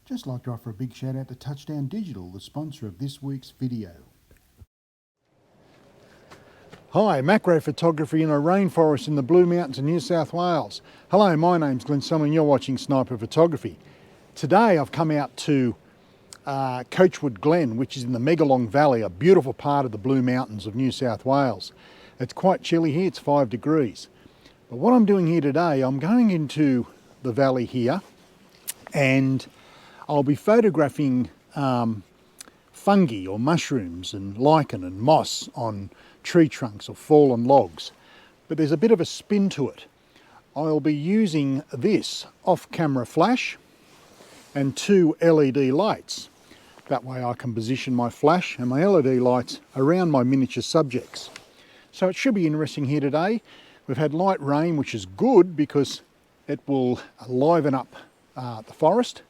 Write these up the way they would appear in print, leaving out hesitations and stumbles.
Just like to offer a big shout out to Touchdown Digital, the sponsor of this week's video. Hi, macro photography in a rainforest in the Blue Mountains of New South Wales. Hello, my name's Glenn Summer and you're watching Sniper Photography. Today I've come out to Coachwood Glen, which is in the Megalong Valley, a beautiful part of the Blue Mountains of New South Wales. It's quite chilly here, it's 5 degrees. But what I'm doing here today, I'm going into the valley here and I'll be photographing fungi or mushrooms and lichen and moss on tree trunks or fallen logs. But there's a bit of a spin to it. I'll be using this off-camera flash and 2 LED lights. That way I can position my flash and my LED lights around my miniature subjects. So it should be interesting here today. We've had light rain, which is good because it will liven up the forest.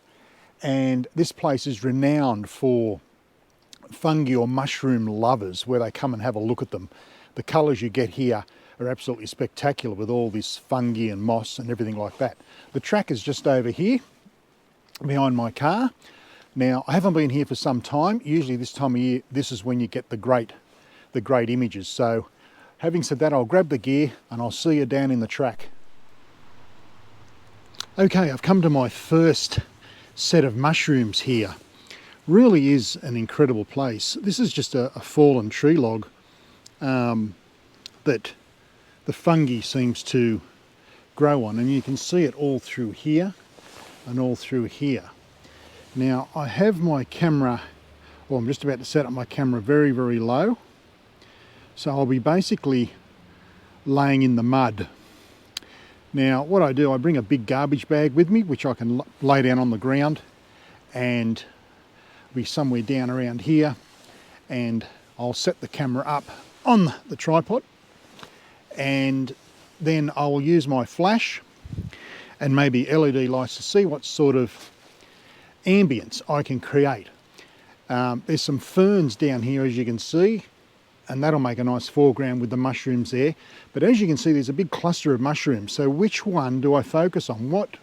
And this place is renowned for fungi or mushroom lovers, where they come and have a look at them. The colours you get here are absolutely spectacular with all this fungi and moss and everything like that. The track is just over here behind my car. Now, I haven't been here for some time. Usually this time of year, this is when you get the great images. So having said that, I'll grab the gear and I'll see you down in the track. Okay, I've come to my first set of mushrooms here. Really is an incredible place. This is just a fallen tree log that the fungi seems to grow on, and you can see it all through here and all through here. Now I have my camera, well, I'm just about to set up my camera very, very low. So I'll be basically laying in the mud. Now what I do, I bring a big garbage bag with me, which I can lay down on the ground and be somewhere down around here, and I'll set the camera up on the tripod, and then I will use my flash and maybe LED lights to see what sort of ambience I can create. There's some ferns down here, as you can see, and that'll make a nice foreground with the mushrooms there. But as you can see, there's a big cluster of mushrooms. So which one do I focus on? What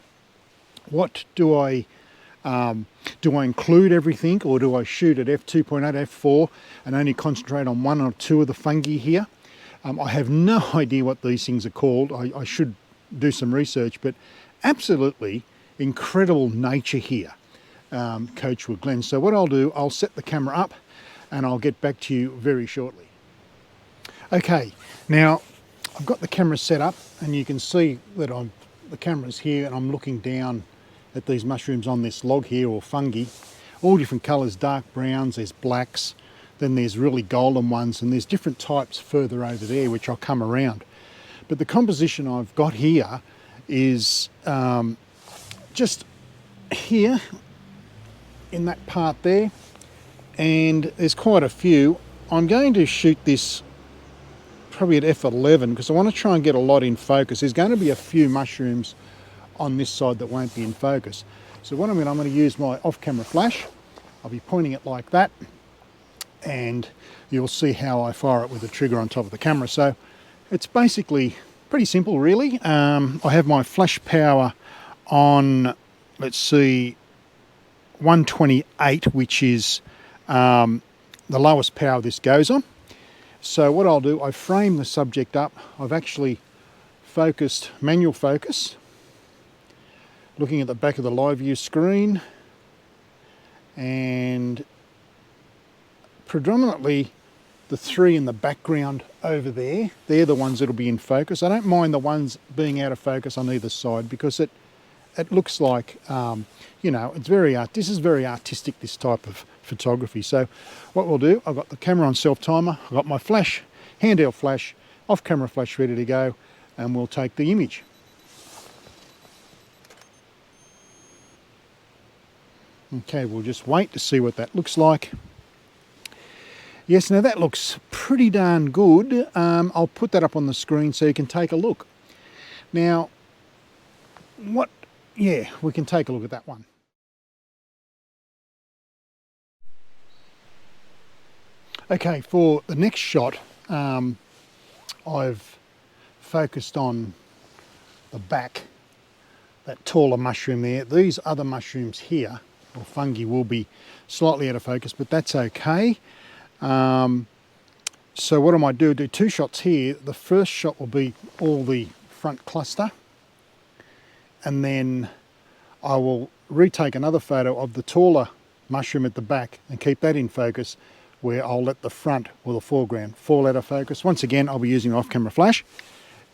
do I include everything, or do I shoot at f2.8, f4 and only concentrate on 1 or 2 of the fungi here? I have no idea what these things are called. I should do some research, but absolutely incredible nature here, Coachwood Glen. So what I'll do, I'll set the camera up and I'll get back to you very shortly. Okay, now I've got the camera set up and you can see that the camera's here and I'm looking down at these mushrooms on this log here, or fungi. All different colours, dark browns, there's blacks, then there's really golden ones, and there's different types further over there which I'll come around. But the composition I've got here is just here in that part there, and there's quite a few. I'm going to shoot this probably at f11 because I want to try and get a lot in focus. There's going to be a few mushrooms on this side that won't be in focus. So what I'm going to use my off-camera flash. I'll be pointing it like that, and you'll see how I fire it with the trigger on top of the camera. So it's basically pretty simple, really. I have my flash power on, let's see, 128, which is the lowest power this goes on. So what I'll do, I frame the subject up. I've actually focused, manual focus, looking at the back of the live view screen, and predominantly the 3 in the background over there, they're the ones that'll be in focus. I don't mind the ones being out of focus on either side because it looks like, you know, this is very artistic, this type of photography. So what we'll do, I've got the camera on self-timer, I've got my flash, handheld flash, off-camera flash ready to go, and we'll take the image. Okay, we'll just wait to see what that looks like. Yes, now that looks pretty darn good. I'll put that up on the screen so you can take a look. Now, yeah, we can take a look at that one. Okay, for the next shot, I've focused on the back, that taller mushroom there. These other mushrooms here or fungi will be slightly out of focus, but that's okay. So what I might do 2 shots here. The first shot will be all the front cluster, and then I will retake another photo of the taller mushroom at the back and keep that in focus, where I'll let the front or the foreground fall out of focus. Once again, I'll be using off-camera flash,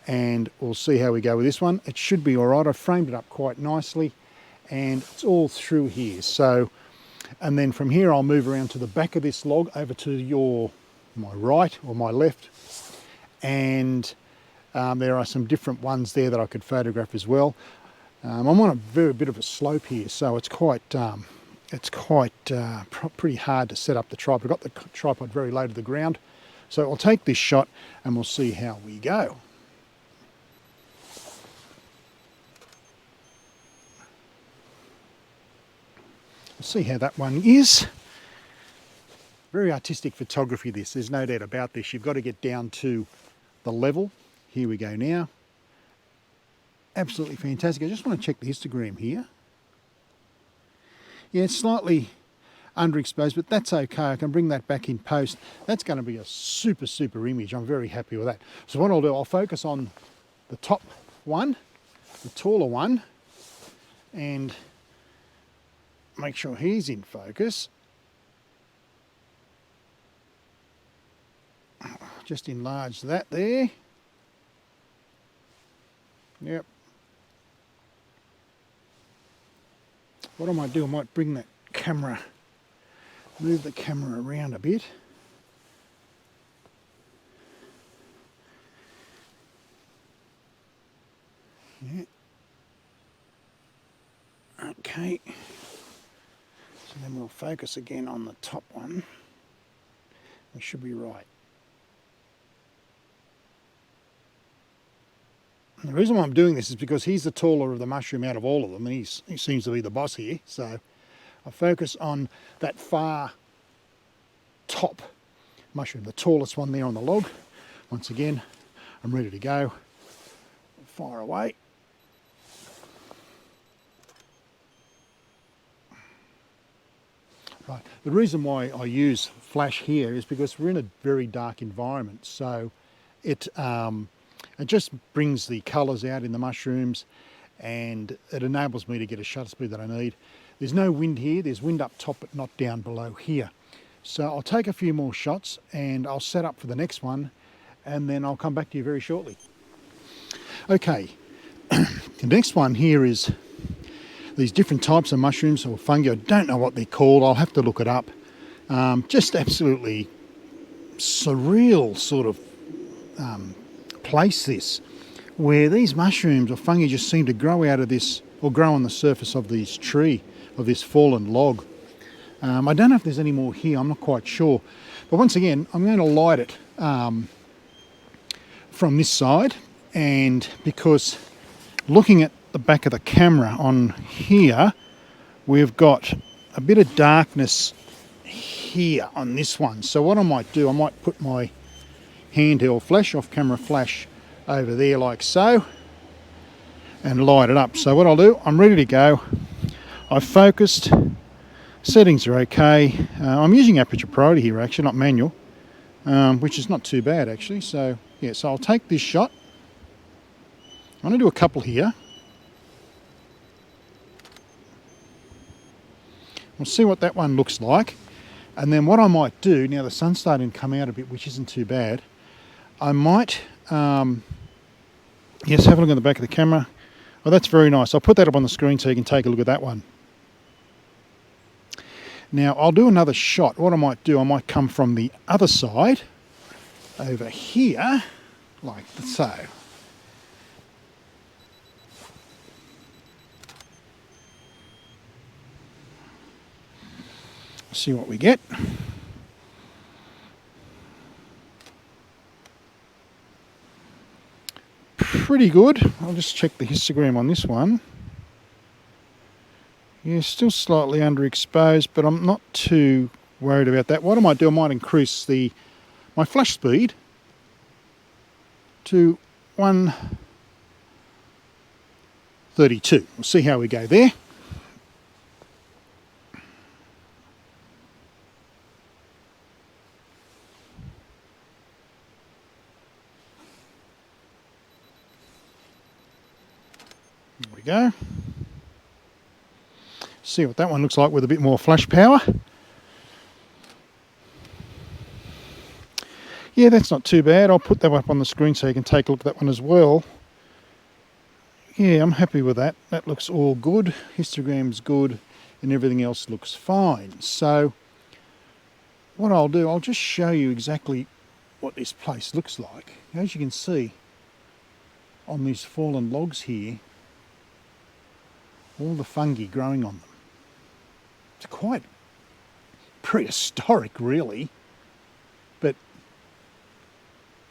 and we'll see how we go with this one. It should be all right. I've framed it up quite nicely, and it's all through here. So, and then from here I'll move around to the back of this log over to my right or my left, and there are some different ones there that I could photograph as well. I'm on a very bit of a slope here, so it's quite pretty hard to set up the tripod. I've got the tripod very low to the ground, so I'll take this shot and we'll see how we go. We'll see how that one is. Very artistic photography this, there's no doubt about this. You've got to get down to the level. Here we go now. Absolutely fantastic. I just want to check the histogram here. Yeah, it's slightly underexposed, but that's okay. I can bring that back in post. That's going to be a super, super image. I'm very happy with that. So what I'll do, I'll focus on the top one, the taller one, and make sure he's in focus. Just enlarge that there. Yep. What I might do, I might bring that camera, move the camera around a bit. Yeah. Okay. So then we'll focus again on the top one. We should be right. And the reason why I'm doing this is because he's the taller of the mushroom out of all of them, and he seems to be the boss here. So I focus on that far top mushroom, the tallest one there on the log. Once again, I'm ready to go. Fire away. Right. The reason why I use flash here is because we're in a very dark environment, so it just brings the colours out in the mushrooms, and it enables me to get a shutter speed that I need. There's no wind here, there's wind up top but not down below here. So I'll take a few more shots and I'll set up for the next one, and then I'll come back to you very shortly. Okay, the next one here is these different types of mushrooms or fungi. I don't know what they're called, I'll have to look it up. Just absolutely surreal sort of place this, where these mushrooms or fungi just seem to grow out of this, or grow on the surface of this tree, of this fallen log. I don't know if there's any more here, I'm not quite sure. But once again, I'm going to light it from this side, and because looking at the back of the camera on here, we've got a bit of darkness here on this one. So what I might do, I might put my handheld flash, off camera flash, over there like so, and light it up. So what I'll do, I'm ready to go. I've focused, settings are okay. I'm using aperture priority here actually, not manual, which is not too bad actually. So yeah, so I'll take this shot. I'm going to do a couple here. We'll see what that one looks like. And then what I might do, now the sun's starting to come out a bit, which isn't too bad, I might, yes, have a look at the back of the camera. Oh, that's very nice. I'll put that up on the screen so you can take a look at that one. Now I'll do another shot. What I might do, I might come from the other side over here, like so. See what we get. Pretty good. I'll just check the histogram on this one. Yeah, still slightly underexposed, but I'm not too worried about that. What I might do, I might increase my flash speed to 132. We'll see how we go there. go. See what that one looks like with a bit more flash power. Yeah, that's not too bad. I'll put that up on the screen so you can take a look at that one as well. Yeah, I'm happy with that. That looks all good. Histogram's good and everything else looks fine. So what I'll do, I'll just show you exactly what this place looks like. As you can see on these fallen logs here, all the fungi growing on them. It's quite prehistoric really, but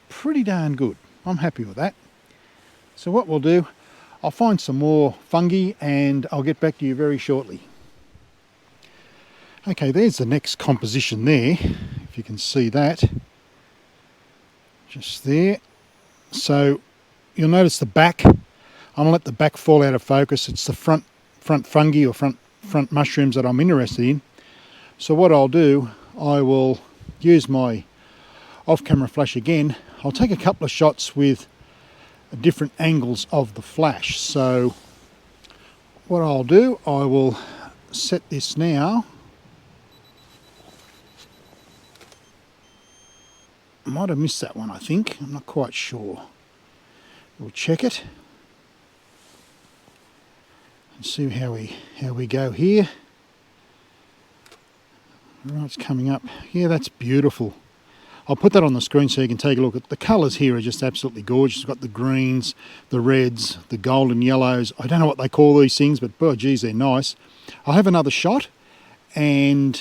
pretty darn good. I'm happy with that. So what we'll do, I'll find some more fungi and I'll get back to you very shortly. Okay, there's the next composition there, if you can see that. Just there. So you'll notice the back. I'm going to let the back fall out of focus. It's the front fungi or front mushrooms that I'm interested in. So what I'll do, I will use my off-camera flash again. I'll take a couple of shots with different angles of the flash. So what I'll do, I will set this now. I might have missed that one, I think. I'm not quite sure. We'll check it and see how we go here. Right, it's coming up. Yeah, that's beautiful. I'll put that on the screen so you can take a look at the colours here. Are just absolutely gorgeous. It's got the greens, the reds, the golden yellows. I don't know what they call these things, but oh geez, they're nice. I'll have another shot, and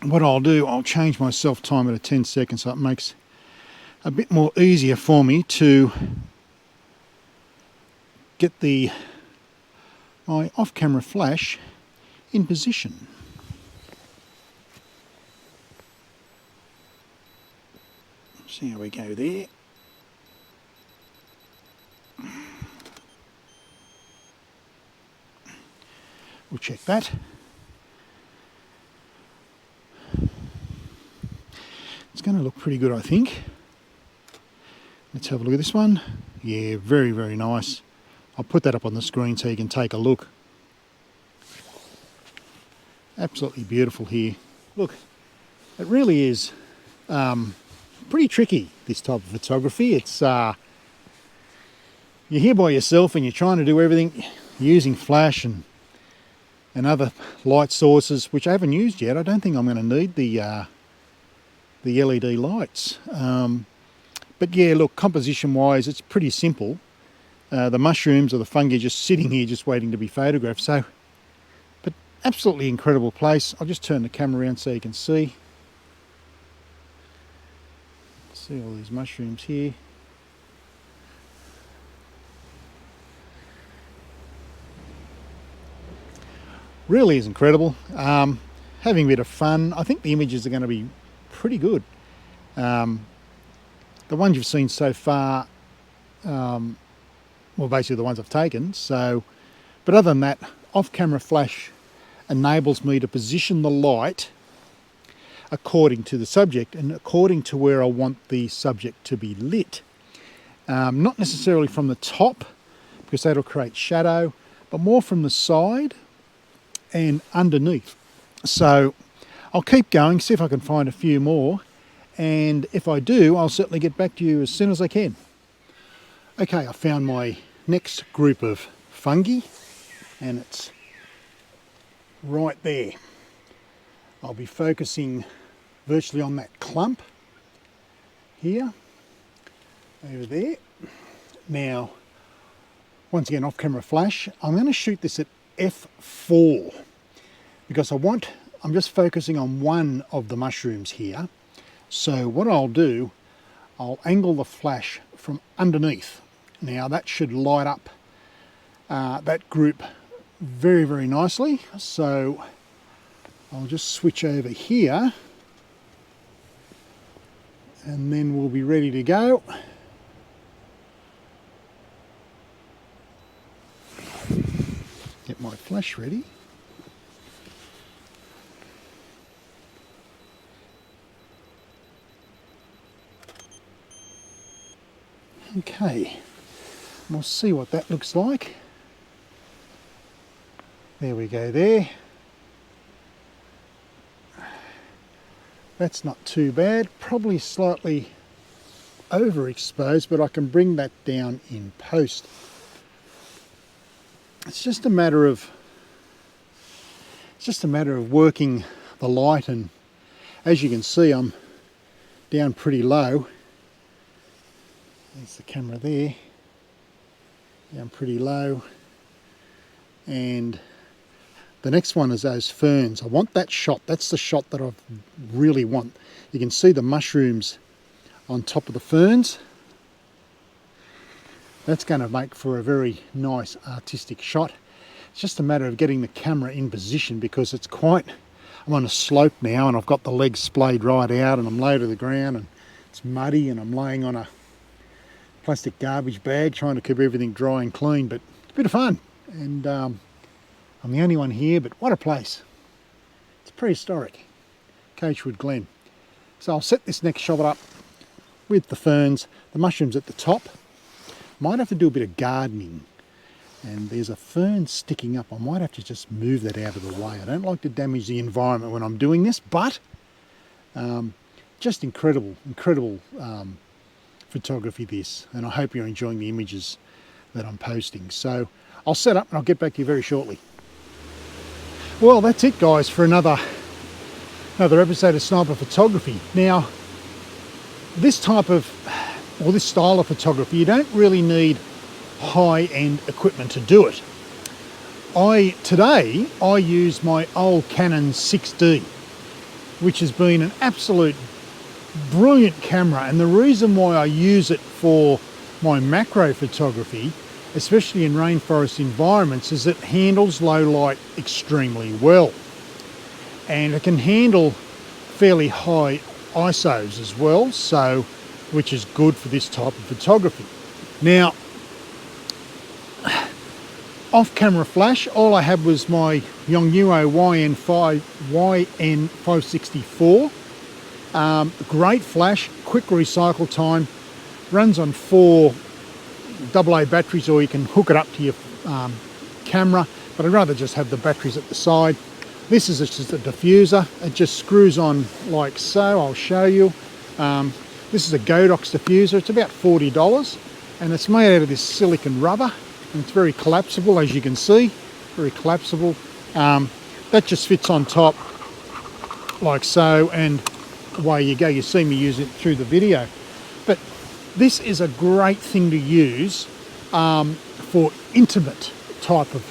what I'll do, I'll change my self timer to 10 seconds so it makes a bit more easier for me to get my off-camera flash in position. See how we go there. We'll check that. It's going to look pretty good, I think. Let's have a look at this one. Yeah, very, very nice. I'll put that up on the screen so you can take a look. Absolutely beautiful here. Look, it really is pretty tricky, this type of photography. It's you're here by yourself and you're trying to do everything using flash and other light sources, which I haven't used yet. I don't think I'm going to need the LED lights. But yeah, look, composition wise, it's pretty simple. The mushrooms or the fungi just sitting here just waiting to be photographed. So, but absolutely incredible place. I'll just turn the camera around so you can see. See all these mushrooms here. Really is incredible. Having a bit of fun. I think the images are going to be pretty good. The ones you've seen so far, well, basically the ones I've taken. So, but other than that, off-camera flash enables me to position the light according to the subject and according to where I want the subject to be lit. Not necessarily from the top, because that'll create shadow, but more from the side and underneath. So I'll keep going, see if I can find a few more, and if I do, I'll certainly get back to you as soon as I can. Okay, I found my next group of fungi, and it's right there. I'll be focusing virtually on that clump here, over there. Now, once again, off-camera flash, I'm going to shoot this at f4 because I'm just focusing on one of the mushrooms here. So what I'll do, I'll angle the flash from underneath. Now that should light up that group very, very nicely. So I'll just switch over here and then we'll be ready to go. Get my flash ready. Okay, we'll see what that looks like. There we go there. That's not too bad, probably slightly overexposed, but I can bring that down in post. It's just a matter of working the light, and as you can see I'm down pretty low. There's the camera there, down pretty low, and the next one is those ferns. I want that shot. That's the shot that I really want. You can see the mushrooms on top of the ferns. That's going to make for a very nice artistic shot. It's just a matter of getting the camera in position, because it's quite, I'm on a slope now and I've got the legs splayed right out and I'm low to the ground and it's muddy and I'm laying on a plastic garbage bag trying to keep everything dry and clean, but it's a bit of fun. And I'm the only one here, but what a place. It's prehistoric, Cagewood Glen. So I'll set this next shot up with the ferns, the mushrooms at the top. Might have to do a bit of gardening, and there's a fern sticking up. I might have to just move that out of the way. I don't like to damage the environment when I'm doing this, but just incredible photography this, and I hope you're enjoying the images that I'm posting. So I'll set up and I'll get back to you very shortly. Well, that's it guys for another episode of Sniper Photography. Now, this type of, or this style of photography, you don't really need high-end equipment to do it. Today I use my old Canon 6D, which has been an absolute brilliant camera, and the reason why I use it for my macro photography, especially in rainforest environments, is it handles low light extremely well, and it can handle fairly high ISOs as well, so which is good for this type of photography. Now, off-camera flash, all I had was my Yongnuo YN564. Great flash, quick recycle time, runs on 4 AA batteries, or you can hook it up to your camera, but I'd rather just have the batteries at the side. This is just a diffuser. It just screws on like so. I'll show you. This is a Godox diffuser. It's about $40, and it's made out of this silicon rubber, and it's very collapsible, as you can see. Very collapsible. That just fits on top like so, and away you go. You see me use it through the video. But this is a great thing to use for intimate type of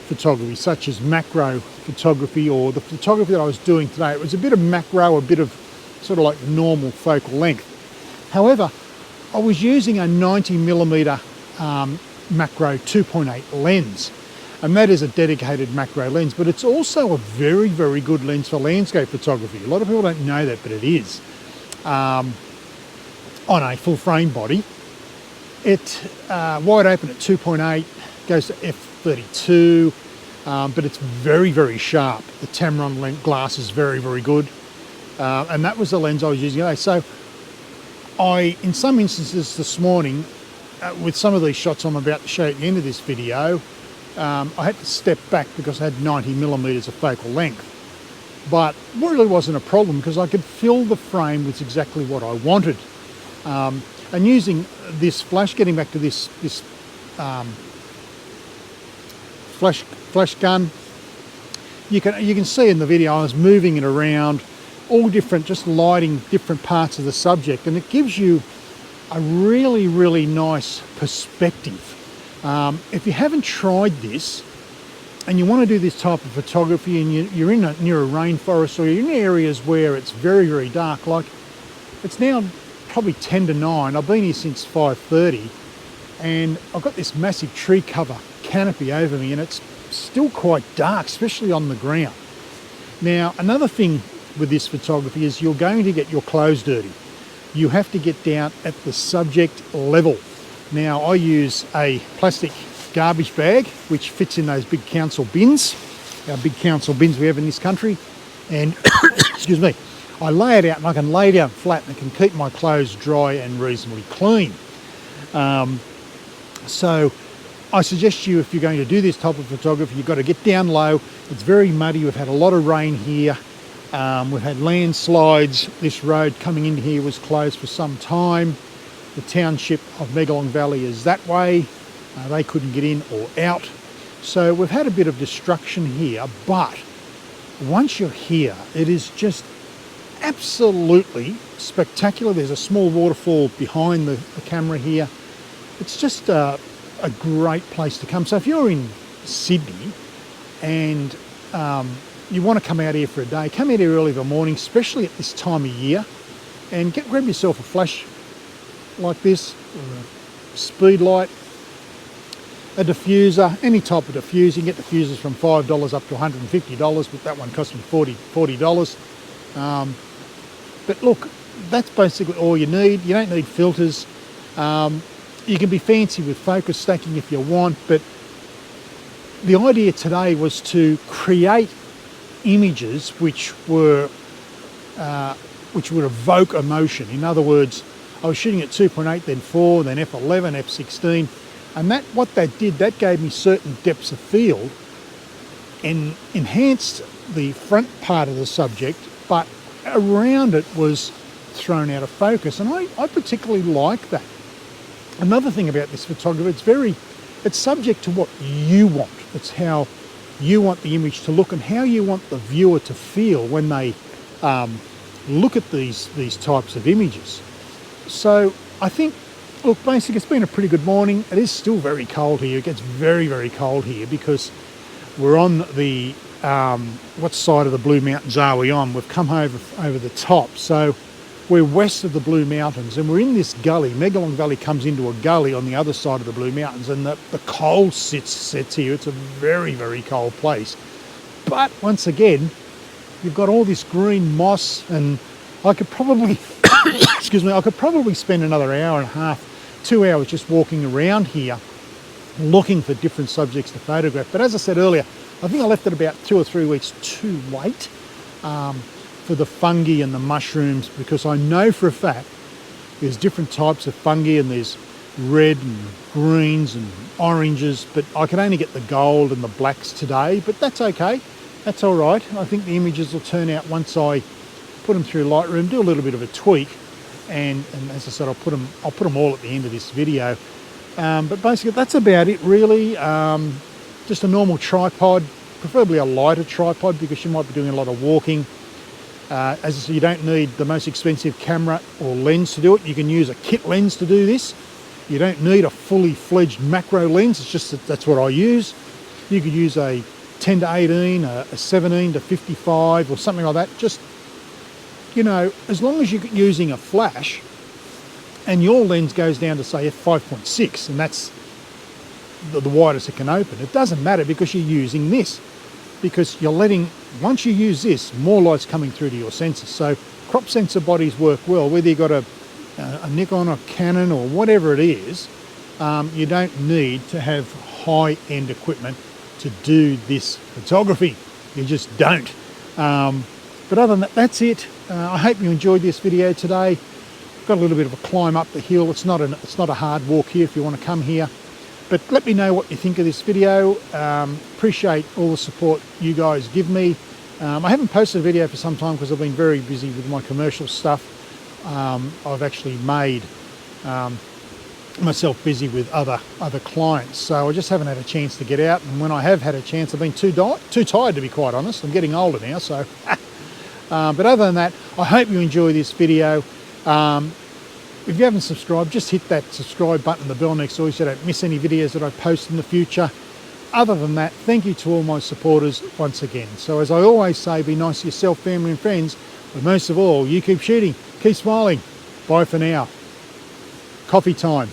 photography, such as macro photography, or the photography that I was doing today. It was a bit of macro, a bit of sort of like normal focal length. However, I was using a 90mm macro 2.8 lens, and that is a dedicated macro lens, but it's also a very, very good lens for landscape photography. A lot of people don't know that, but it is. On a full frame body, it wide open at 2.8, goes to f32, but it's very, very sharp. The Tamron lens glass is very, very good, and that was the lens I was using today. So in some instances this morning, with some of these shots I'm about to show at the end of this video, I had to step back because I had 90mm of focal length. But it really wasn't a problem, because I could fill the frame with exactly what I wanted. And using this flash, getting back to this flash gun, you can see in the video I was moving it around, all different, just lighting different parts of the subject, and it gives you a really, really nice perspective. If you haven't tried this and you want to do this type of photography, and you're near a rainforest, or you're in areas where it's very, very dark, like it's now probably 10 to 9, I've been here since 5:30, and I've got this massive tree cover canopy over me, and it's still quite dark, especially on the ground. Now, another thing with this photography is you're going to get your clothes dirty. You have to get down at the subject level. Now, I use a plastic garbage bag which fits in those big council bins, our big council bins we have in this country, and excuse me, I lay it out, and I can lay down flat, and it can keep my clothes dry and reasonably clean. So I suggest you, if you're going to do this type of photography, you've got to get down low. It's very muddy. We've had a lot of rain here. We've had landslides. This road coming in here was closed for some time. The township of Megalong Valley is that way. They couldn't get in or out. So we've had a bit of destruction here, but once you're here, it is just absolutely spectacular. There's a small waterfall behind the camera here. It's just a great place to come. So if you're in Sydney and you want to come out here for a day, come out here early in the morning, especially at this time of year, and grab yourself a flash like this, or a speed light, a diffuser, any type of diffuser. You can get diffusers from $5 up to $150, but that one cost me $40. But look, that's basically all you need. You don't need filters. You can be fancy with focus stacking if you want, but the idea today was to create images which would evoke emotion. In other words, I was shooting at 2.8, then 4, then f11, f16, and what that did, that gave me certain depths of field and enhanced the front part of the subject, but around it was thrown out of focus, and I particularly like that. Another thing about this photography, it's subject to what you want. It's how you want the image to look and how you want the viewer to feel when they look at these types of images. So I think, look, basically it's been a pretty good morning. It is still very cold here. It gets very, very cold here because we're on the, what side of the Blue Mountains are we on? We've come over the top. So we're west of the Blue Mountains and we're in this gully. Megalong Valley comes into a gully on the other side of the Blue Mountains, and the cold sets here. It's a very, very cold place. But once again, you've got all this green moss, and I could probably, excuse me, I could probably spend another hour and a half, 2 hours just walking around here looking for different subjects to photograph. But as I said earlier, I think I left it about 2 or 3 weeks too late for the fungi and the mushrooms, because I know for a fact there's different types of fungi, and there's red and greens and oranges, but I can only get the gold and the blacks today, but that's okay. That's all right. I think the images will turn out once I put them through Lightroom, do a little bit of a tweak, and as I said, I'll put them all at the end of this video. But basically that's about it really. Just a normal tripod, preferably a lighter tripod, because you might be doing a lot of walking. As I said, you don't need the most expensive camera or lens to do it. You can use a kit lens to do this. You don't need a fully fledged macro lens. It's just that's what I use. You could use a 10 to 18, a 17 to 55 or something like that. Just, you know, as long as you're using a flash and your lens goes down to say f5.6, and that's the widest it can open, it doesn't matter because you're using this. Because you're letting, once you use this, more light's coming through to your sensors. So crop sensor bodies work well, whether you've got a Nikon or Canon or whatever it is. You don't need to have high-end equipment to do this photography. You just don't. But other than that, that's it. I hope you enjoyed this video today. Got a little bit of a climb up the hill. It's not a hard walk here if you want to come here. But let me know what you think of this video. Appreciate all the support you guys give me. I haven't posted a video for some time because I've been very busy with my commercial stuff. I've actually made myself busy with other clients, so I just haven't had a chance to get out. And when I have had a chance, I've been too tired, to be quite honest. I'm getting older now, so. But other than that, I hope you enjoy this video. If you haven't subscribed, just hit that subscribe button, the bell next door, so you don't miss any videos that I post in the future. Other than that, thank you to all my supporters once again. So as I always say, be nice to yourself, family and friends, but most of all, you keep shooting, keep smiling. Bye for now. Coffee time.